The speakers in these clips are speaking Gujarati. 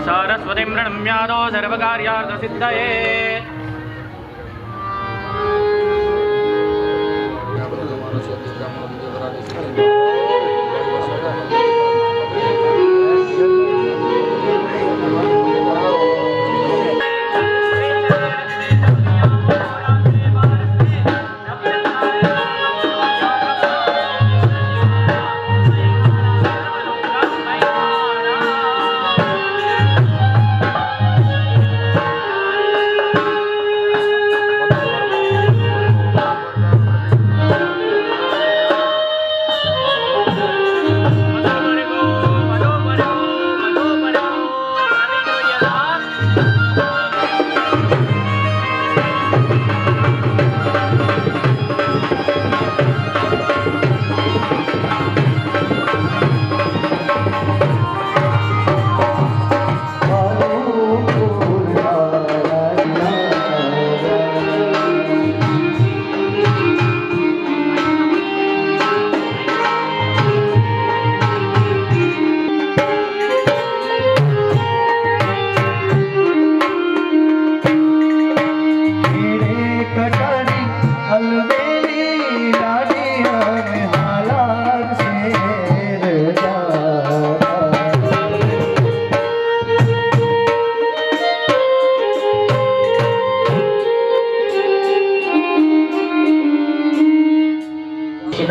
सरस्वतीं प्रणम्यादो सर्वकार्यार्थसिद्धये।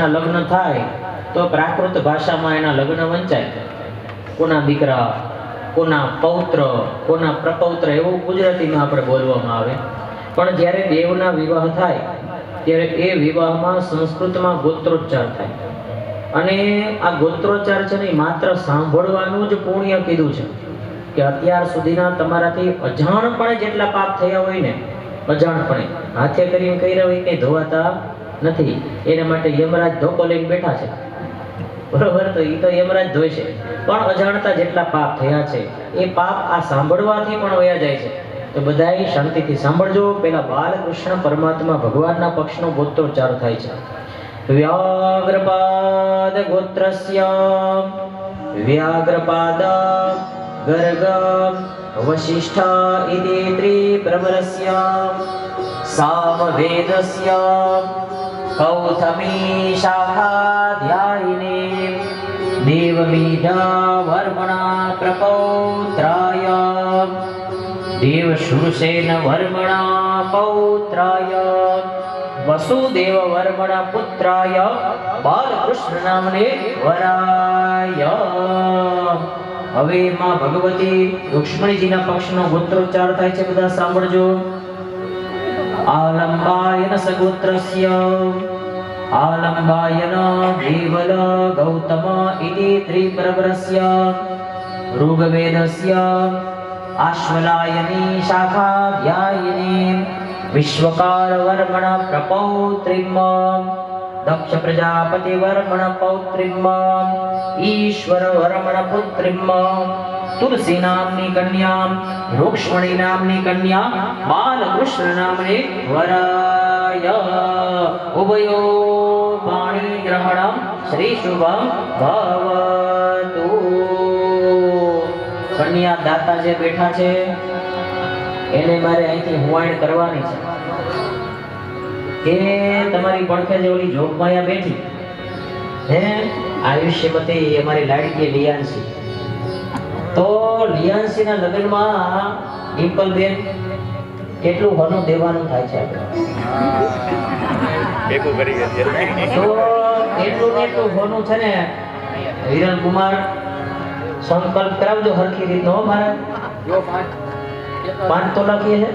લગ્ન થાય તો પ્રાકૃત ભાષામાં એના લગ્ન વંચાય, કોના દીકરા, કોના પૌત્ર, કોના પ્રપૌત્ર, એવું ગુજરાતીમાં આપણે બોલવામાં આવે. પણ જ્યારે દેવના વિવાહ થાય ત્યારે એ વિવાહમાં સંસ્કૃતમાં ગોત્રોચ્ચાર થાય. અને આ ગોત્રોચ્ચાર છે ને માત્ર સાંભળવાનું જ પુણ્ય કીધું છે કે અત્યાર સુધીના તમારાથી અજાણપણે જેટલા પાપ થયા હોય ને, અજાણપણે હાથે કરીને કર્યા હોય કે ધોવાતા નથી. એના માટે યમરાજ ધોકો લઈને બેઠા છે, બરોબર? તો એ તો યમરાજ ધોય છે. પણ અજાણતા જેટલા પાપ થયા છે એ પાપ આ સાંભળવાથી પણ વયા જાય છે. તો બધાય શાંતિથી સાંભળજો. પેલા બાલકૃષ્ણ પરમાત્મા ભગવાનના પક્ષનો ગોત્રોચ્ચાર થાય છે. વ્યાઘ્રપાદ ગોત્રસ્ય વ્યાઘ્રપાદ ગર્ગ વશિષ્ઠ ઇતિ ત્રિપ્રવરસ્ય સામવેદસ્ય કૌથમી શાખાધ્યાયિને દેવમીઢા વર્મણા પ્રપૌત્રાય દેવશુરસેન વર્મણા પૌત્રાય વસુદેવ વર્મણા પુત્રાય બાલકૃષ્ણ નામને વરાય વરાય. હવે માં ભગવતી રૂક્ષ્મણીજીના પક્ષનો ગોત્રોચ્ચાર થાય છે, બધા સાંભળજો. આલંબાયન સગોત્રસ્ય આલંબાયન દેવલ ગૌતમ ઇતિ ત્રિપ્રવરસ્ય ઋગ્વેદસ્ય આશ્વલાયની શાખાધ્યાયિની વિશ્વકાર વર્મણ પ્રપૌત્રીમ દક્ષ પ્રજાપતિ વર્મણ પૌત્રીમ ઈશ્વર વર્મણ પુત્રીમ તુલસી નામની કન્યા રૂક્ષ્મણી નામની કન્યા બાલકૃષ્ણ નામની વરાય. ઉભયો પાણી ગ્રહણમ શ્રી શુભમ ભવતુ. કન્યા દાતા જે બેઠા છે એને મારે અહીંથી હુવાણ કરવાની છે કે તમારી પડખે જે ઓલી જોગમાયા બેઠી હે આયુષ્યવતી અમારી લાડકી લિયાન્સી, તો લિયાન્સીના લગ્નમાં ડિમ્પલબેન કેટલું હોનું દેવાનું થાય છે આપણે? તો એટલું ને એટલું હોનું છે ને વિરલ કુમાર સંકલ્પ કરાવજો હરખી રીતનો. હો મારા 5 તોલા કીએ છે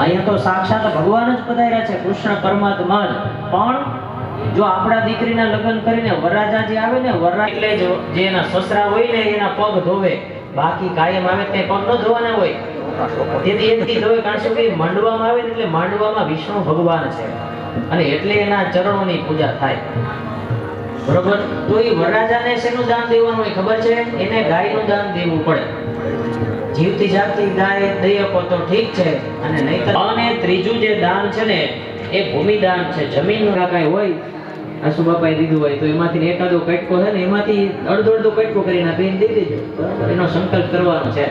અહીંયા તો સાક્ષાત ભગવાન જ પધાર્યા છે, કૃષ્ણ પરમાત્મા જ. પણ જો આપણા દીકરીના લગ્ન કરીને વરરાજા જે આવે ને વરરાજ એટલે જે એના સસરા હોય ને એના પગ ધોવે, બાકી કાયમ આવે તે પગ ન ધોવાના હોય. તેથી એકથી ધોવે, કારણ કે માંડવામાં આવે ને એટલે માંડવામાં વિષ્ણુ ભગવાન છે અને એટલે એના ચરણોની પૂજા થાય. બરોબર? તો એ વરરાજાને શેનું દાન દેવાનું હોય ખબર છે? એને ગાયનું દાન દેવું પડે. જીવતી જાગતી ગાય દઈ આપો તો ઠીક છે, અને નહીતર. અને ત્રીજું જે દાન છે ને એ ભૂમિ દાન છે. જમીનનું કાંઈ હોય આસુબાપાએ દીધું હોય તો એમાંથી એકાદો કટકો છે ને એમાંથી અડધો કટકો કરીને આપીને દઈ દેજો. બરાબર? એનો સંકલ્પ કરવાનો છે.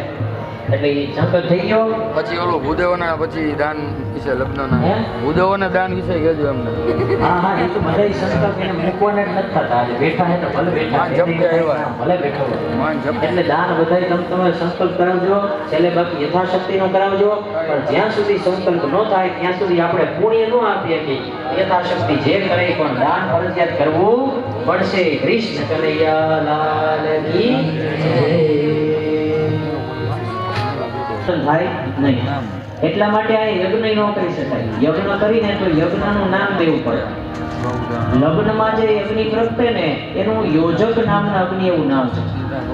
એટલે એ સંકલ્પ થઈ ગયો. પછી ઓલું ભૂદેવોના પછી દાન વિશે લગ્નના ભૂદેવોના દાન વિશે કહેજો એમને. હા હા, એ તો બધાય સંકલ્પ એને મૂકવાના જ નથી થતા. આજે બેઠા છે તો ભલે બેઠા છે, ભલે બેઠો એટલે દાન બધાય તમે સંકલ્પ કરાવજો. છેલ્લે બાકી યથાશક્તિનો કરાવજો. પણ જ્યાં સુધી સંકલ્પ ન થાય ત્યાં સુધી આપણે પુણ્ય ન આપીએ કે યથાશક્તિ જે કરે પણ દાન ફરજિયાત કરવું પડશે. કૃષ્ણ કનૈયા લાલ કી થાય નહીં. એટલા માટે આ યજ્ઞ ન કરી શકાય. યજ્ઞ કરીને તો યજ્ઞનું નામ દેવું પડે. લગ્નમાં જે અગ્નિ પ્રગટે ને એનું યોજક નામના અગ્નિ એવું નામ છે.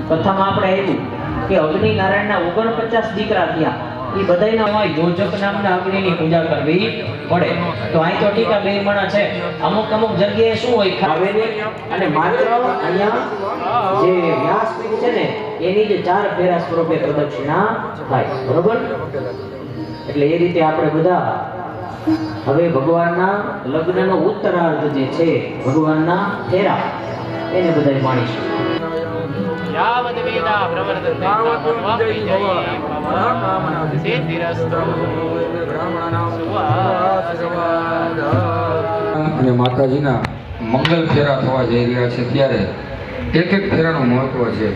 કથામાં આપણે આવ્યું કે અગ્નિ નારાયણના 49 દીકરા થયા. એ બધાયના યોજક નામના અગ્નિની પૂજા કરવી પડે. તો અહીં તો ઠીક આ બે મણા છે, અમુક જગ્યાએ શું હોય ખાવેલી અને માત્ર અહીંયા જે વ્યાસપીઠ છે ને એની જે 4 ફેરા સ્વરૂપે પ્રદક્ષિણા થાય. બરોબર? એટલે એ રીતે આપણે બધા હવે ભગવાનના લગ્નનો ઉત્તરાર્ધ જે છે ભગવાનના ફેરા એને બધાય માણીશું. यावद् वेदा प्रवर्तन्ते तावत् सिद्धिरस्तु અને માતાજીના મંગલ ફેરા થવા જઈ રહ્યા છે ત્યારે એક ફેરાનું મહત્વ છે.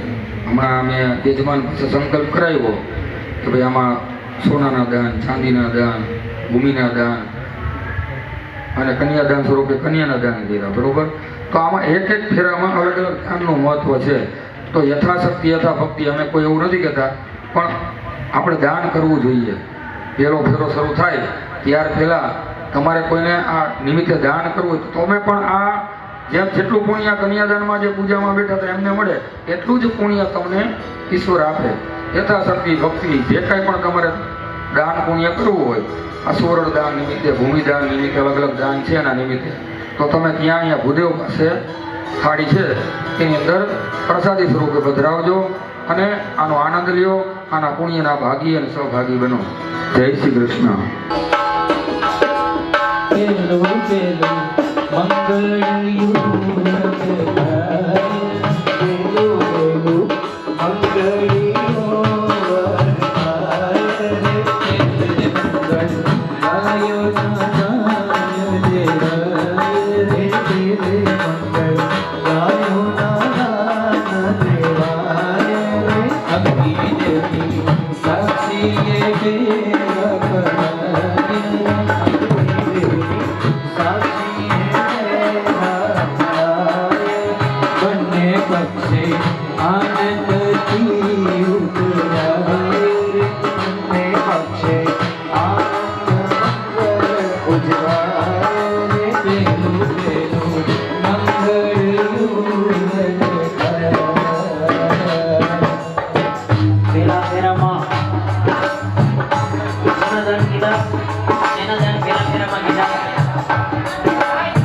હમણાં અમે યજમાન પાસે સંકલ્પ કરાવ્યો કે ભાઈ આમાં સોનાના દાન, ચાંદીના દાન, ભૂમિના દાન અને કન્યાદાન સ્વરૂપે કન્યાના દાન દીધા. બરોબર? તો આમાં એક ફેરામાં અલગ અલગ દાનનું મહત્વ છે. તો યથાશક્તિ યથાભક્તિ અમે કોઈ એવું નથી કહેતા, પણ આપણે દાન કરવું જોઈએ. પહેલો ફેરો શરૂ થાય ત્યાર પહેલાં તમારે કોઈને આ નિમિત્તે દાન કરવું હોય તો તમે પણ આ જેટલું પુણ્ય કન્યાદાનમાં જે પૂજામાં બેઠા હતા એમને મળે એટલું જ પુણ્ય તમને ઈશ્વર આપે. યથાશક્તિ ભક્તિ જે કાંઈ પણ તમારે દાન પુણ્ય કરવું હોય, આ સુવર્ણ દાન નિમિત્તે, ભૂમિદાન નિમિત્તે, અલગ અલગ દાન છે એના નિમિત્તે, તો તમે ત્યાં અહીંયા ભૂદેવ પાસે થાળી છે એની અંદર પ્રસાદી સ્વરૂપે પધરાવજો અને આનો આનંદ લ્યો, આના પુણ્યના ભાગી અને સહભાગી બનો. જય શ્રી કૃષ્ણ.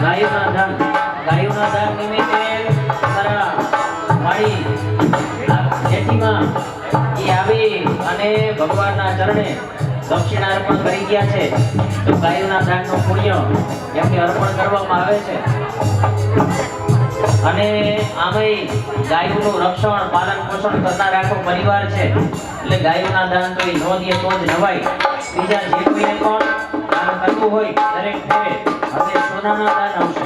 ગાયોના દાન નિમિત્તે અમારા માળી જેઠીમાં એ આવી અને ભગવાનના ચરણે દક્ષિણા અર્પણ કરી ગયા છે. તો ગાયોના દાનનું પુણ્ય એમને અર્પણ કરવામાં આવે છે. અને આમેય ગાયોનું રક્ષણ પાલન પોષણ કરનાર આખો પરિવાર છે. એટલે ગાયોના દાન તો એ ન દે તો જ નવાય. બીજા જે કોઈને પણ દાન કરવું હોય દરેક ફેરે હવે સોનાના દાન આવશે.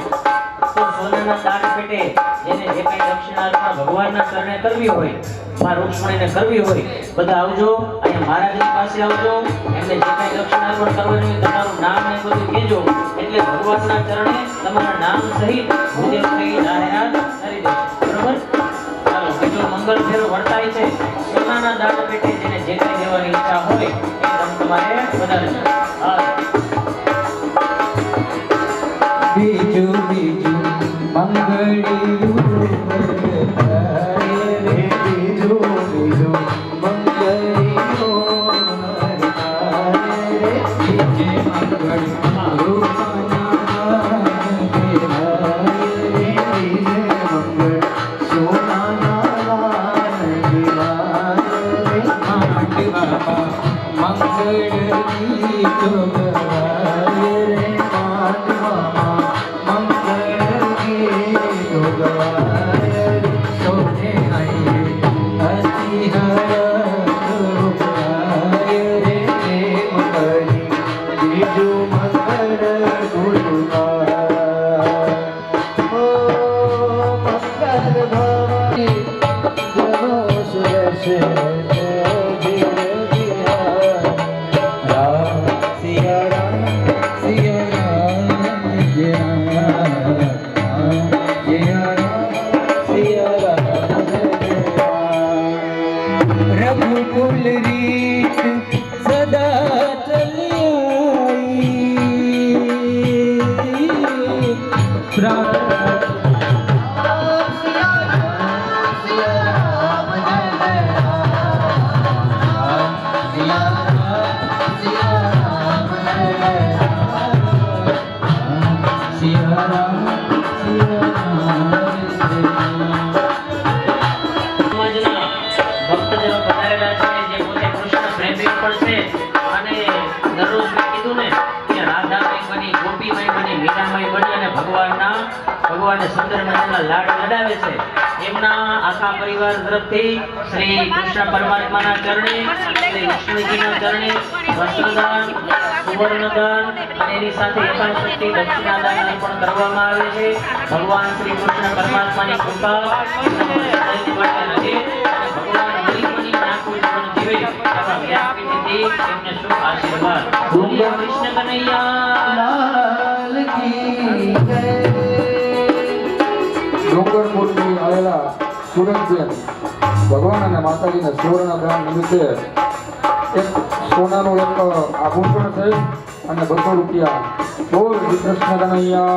તો સોનાના દાન પેટે જેને જે કઈ દક્ષિણા અર્પણ ભગવાનના ચરણે કરવી હોય, માં રૂક્ષ્મણીને કરવી હોય, બધા આવજો. અહીંયા મહારાજની પાસે આવજો. એમને જે કઈ દક્ષિણા અર્પણ કરવાની હોય તમારું નામ ને બધું કહેજો. એટલે ભગવાનના ચરણે તમારા નામ સહિત ભૂદેવ થઈ જાહેરાત કરી દેશે. બરોબર? ચાલો બીજો મંગળ ફેરો વર્તાય છે. સોનાના દાન પેટે જેને જે કઈ દેવાની ઈચ્છા હોય એ તમારે વધારે બીજું બીજું મંગળિયું બીજું બીજું રઘુકુલ રીત સદા ભગવાનને સુંદર મજાના લાડ લડાવે છે. એમના આખા પરિવાર તરફથી શ્રી કૃષ્ણ પરમાત્માના ચરણે, શ્રી વિષ્ણુજીના ચરણે વસ્ત્રદાન, સુવર્ણદાન અને એની સાથે યથાશક્તિ દક્ષિણાદાન અર્પણ કરવામાં આવે છે. ભગવાન શ્રી કૃષ્ણ પરમાત્માની કૃપા ભગવાન હરિમની આખું જીવન જીવે એવા વ્યાસપીઠથી એમને શુભ આશીર્વાદ. બોલીએ કૃષ્ણ કનૈયા લાલ કી જય. ડુંગરપુરથી આવેલા સુરતબેન ભગવાન અને માતાજીના સુવર્ણ દાન નિમિત્તે એક સોનાનું એક આભૂષણ છે અને 200 રૂપિયા. બોલ શ્રી કૃષ્ણ કનૈયા.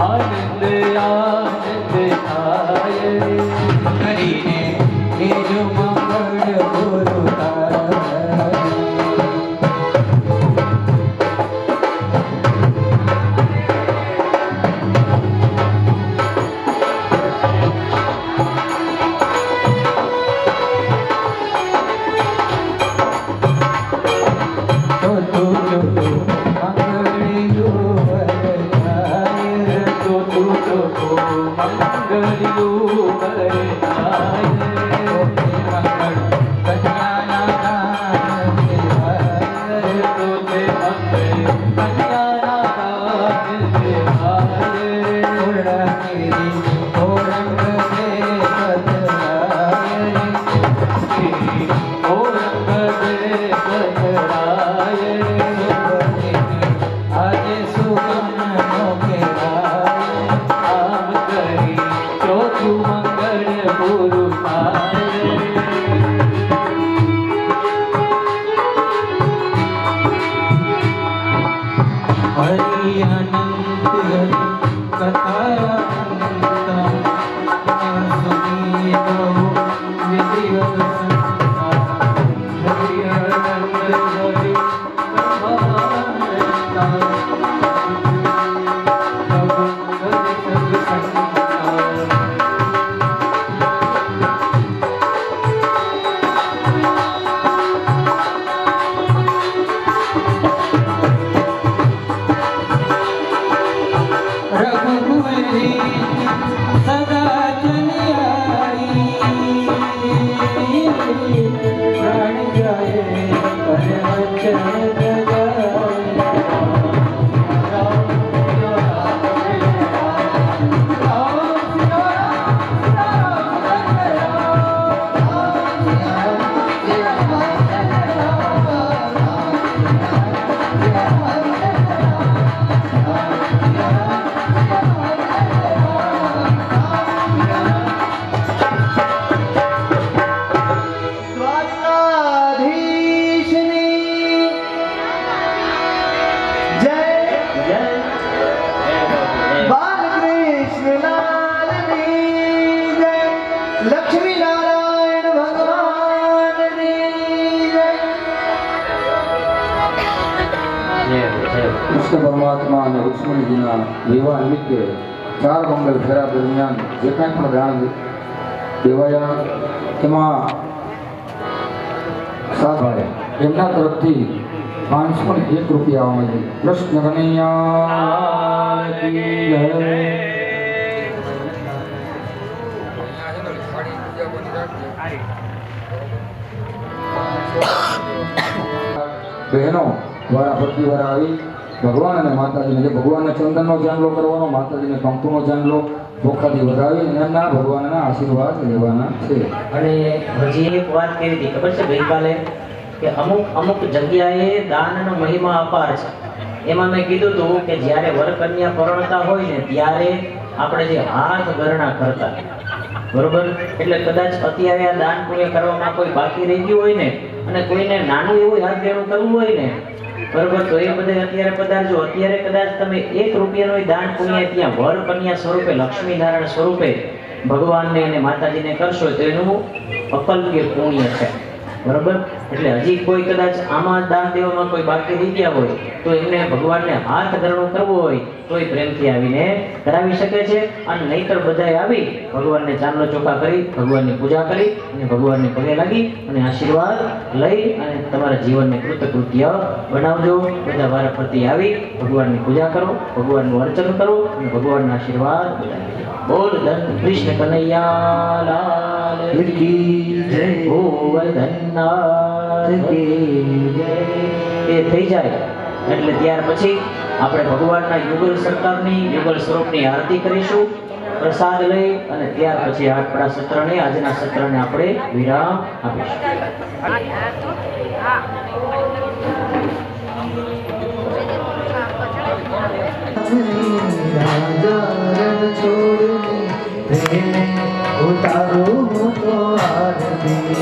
આનંદ થાય કરીને એજો મંગળ ગુરુ કૃષ્ણ પરમાત્મા અને રુક્ષ્મણીજીના વિવાહ નિમિત્તે 4 મંગલ ફેરા દરમિયાન જે કાંઈ પણ દાન દેવાયા તેમાં સાભાઈ એમના તરફથી 501 રૂપિયા આવે છે. કૃષ્ણ કનૈયા કી જય. બહેનો દ્વારા પ્રતિવાર આવી ભગવાન અને માતાજીને જે ભગવાનને ચંદનનો ચાંદલો કરવાનો, માતાજીને કંકુનો ચાંદલો ચોખાથી વધાવી એમના ભગવાનના આશીર્વાદ લેવાના છે. અને હજી એક વાત કેવી હતી ખબર છે ગઈકાલે કે અમુક જગ્યાએ દાનનો મહિમા અપાર છે. એમાં મેં કીધું હતું કે જ્યારે વર કન્યા પરણતા હોય ને ત્યારે આપણે જે હાથ ગરણા કરતા, બરોબર, એટલે કદાચ અત્યારે આ દાન પુણ્ય કરવામાં કોઈ બાકી રહી ગયું હોય ને અને કોઈને નાનું એવું હાથ ગરણું કરવું હોય ને, બરોબર, તો એ બધે અત્યારે પધારજો. અત્યારે કદાચ તમે 1 રૂપિયાનું દાન પુણ્ય ત્યાં વર કન્યા સ્વરૂપે, લક્ષ્મી નારાયણ સ્વરૂપે ભગવાનને અને માતાજીને કરશો તો એનું અકલ્પ્ય પુણ્ય છે, બરોબર. એટલે હજી કોઈ કદાચ આમાં દાન દેવામાં કોઈ બાકી રહી ગયા હોય તો એમને ભગવાનને હાથ ગરણું કરવું હોય તો એ પ્રેમથી આવીને કરાવી શકે છે. અને નહીતર બધાએ આવી ભગવાનને ચાંદલો ચોખા કરી, ભગવાનની પૂજા કરી અને ભગવાનને પગે લાગી અને આશીર્વાદ લઈ અને તમારા જીવનને કૃતકૃત્ય બનાવજો. બધા વારાફરતી આવી ભગવાનની પૂજા કરો, ભગવાનનું અર્ચન કરો અને ભગવાનના આશીર્વાદ બનાવજો. બોલ ધન કૃષ્ણ કનૈયા લાલ કી જય. ગોવર્ધનનાથ કી જય. એ થઈ જાય એટલે ત્યાર પછી આપણે ભગવાનના યુગલ સરકારની યુગલ સ્વરૂપની આરતી કરીશું, પ્રસાદ લઈ અને ત્યાર પછી આપણા સત્રને, આજના સત્રને આપણે વિરામ આપીશું. ઉતારું તો આરતી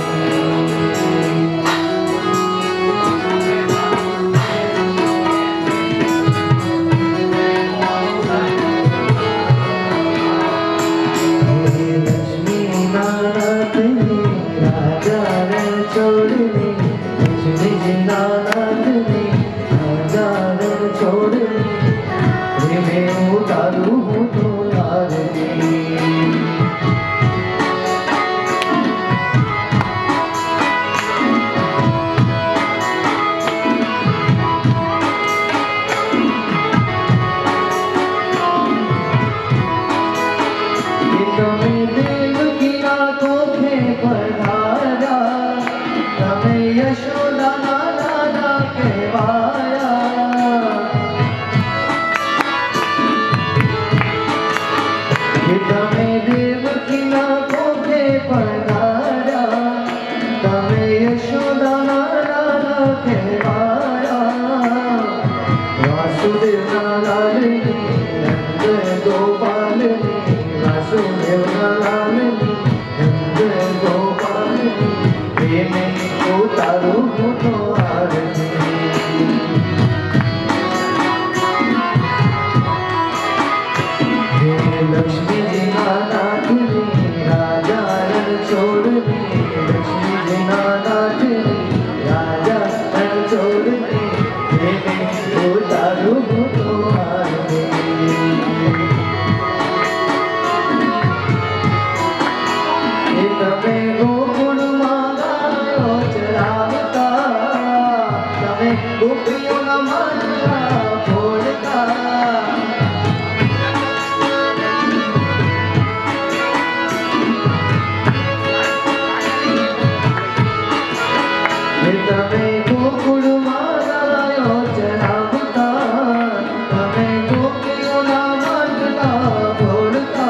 लालनी नंद गोपालनी वासुदेव लालनी नंद गोपालनी प्रेम उतारू तो आरती लक्ष्मी जी नाथनी राजा रण छोड़नी लक्ष्मी जी नाथनी राजा रण छोड़नी प्रेम उतारू तो आरती તમે ગોકુળમાં ગાયો ચરાવતા તમે ગોપીઓના મનડા ફોડતા તમે ગોકુળમાં ગાયો ચરાવતા તમે ગોપીઓના મનડા ફોડતા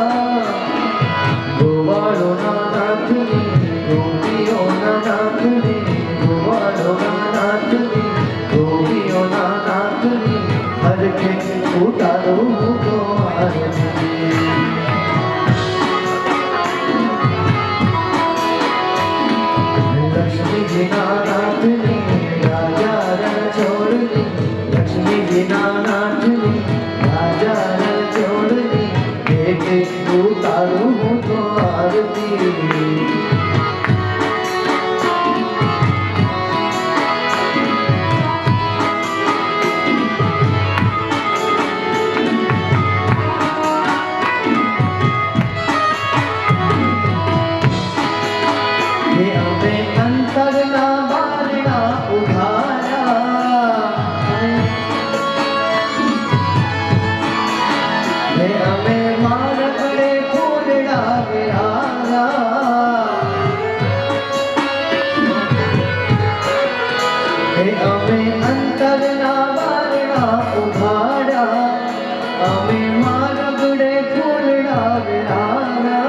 ગોવાળોના નાથની ગોપીઓના નાથની ગોવાળોના નાથની ગોપીઓના નાથની હરકે ઉતારો તો આરતી लक्ष्मी जी नाथनी राजा रण छोड़नी लक्ष्मी जी नाथनी राजा रण छोड़नी एक उतारू तो आरती अंतरना बारना उघारा हमें मारकड़े फूलड़ा विहारा हमें अंतरना बारना उघारा हमें मारकड़े फूलड़ा विहारा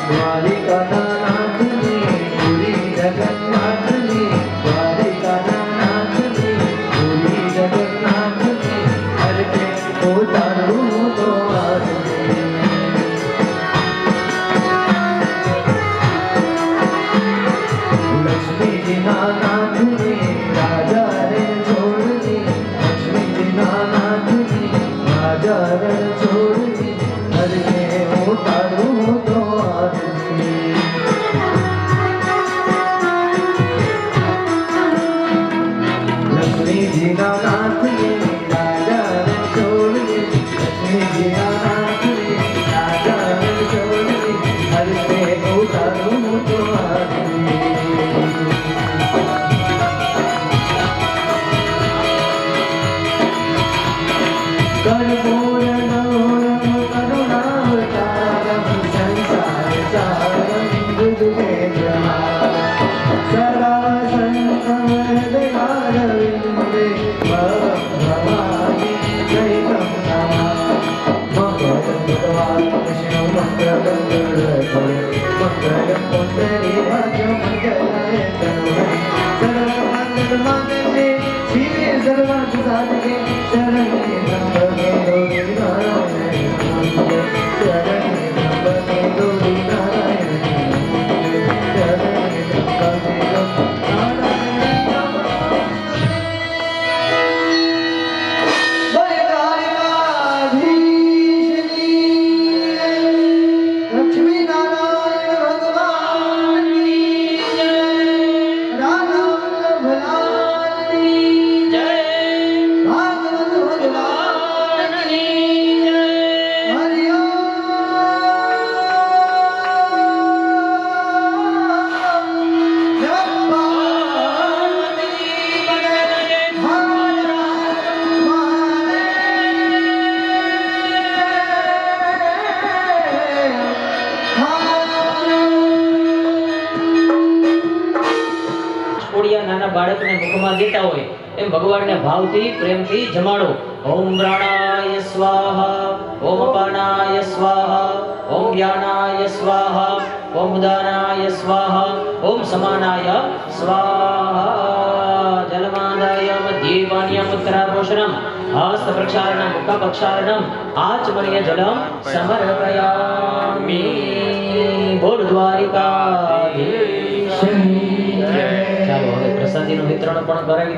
द्वारिका नाथनी पूरी जगन्नाथनी द्वारिका नाथनी पूरी जगन्नाथनी हर के उतारू तो आरती लक्ष्मी जी नाथनी राजा रे छोड़नी लक्ष्मी जी नाथनी राजा रे छोड़नी हर के उतारू तो आरती लक्ष्मी जी नाथनी राजा रण छोड़नी लक्ष्मी जी नाथनी राजा रण छोड़नी हर पे उतारू तो आरती कर्पूर गौरम करुणावतारम संसार सारम बुद्धेन्द्रहारम सदा संतं हृदयारविन्दे भवानि सहितं नमामि मङ्गलं भगवान् विष्णु मङ्गलं गरुडध्वजं मङ्गलं पुण्डरीकाक्षं मङ्गलाय तनूहरे सर्वमङ्गलमाङ्गल्ये शिवे सर्वार्थसाधके शरण्ये त्र्यम्बके गौरी नारायणी नमोस्तुते शरण्ये त्र्यम्बके गौरी नारायणी नमोस्तुते शरण्ये त्र्यम्बके गौरी नारायणी नमोस्तुते द्वारकाधीश की लक्ष्मी नारायण भगवान की राधा भगवान की भागवत भगवान की हरि કોડિયા નાના બાળકને મુખમાં દેતા હોય એમ ભગવાનને ભાવથી પ્રેમથી જમાડો. ઓમ પ્રાણાય સ્વાહા ઓમ અપાનાય સ્વાહા ઓમ જ્ઞાનાય સ્વાહા ઓમ ઉદાનાય સ્વાહા ઓમ સમાનાય સ્વાહા જલમાદાય जीवान्यमुत्तराभूषणम् हस्तप्रक्षालनं मुखप्रक्षालनम् आचमनीय जलं समर्पयामि बोल द्वारिकाधीश। ચાલો હવે પ્રસાદીનું વિતરણ પણ કરાવી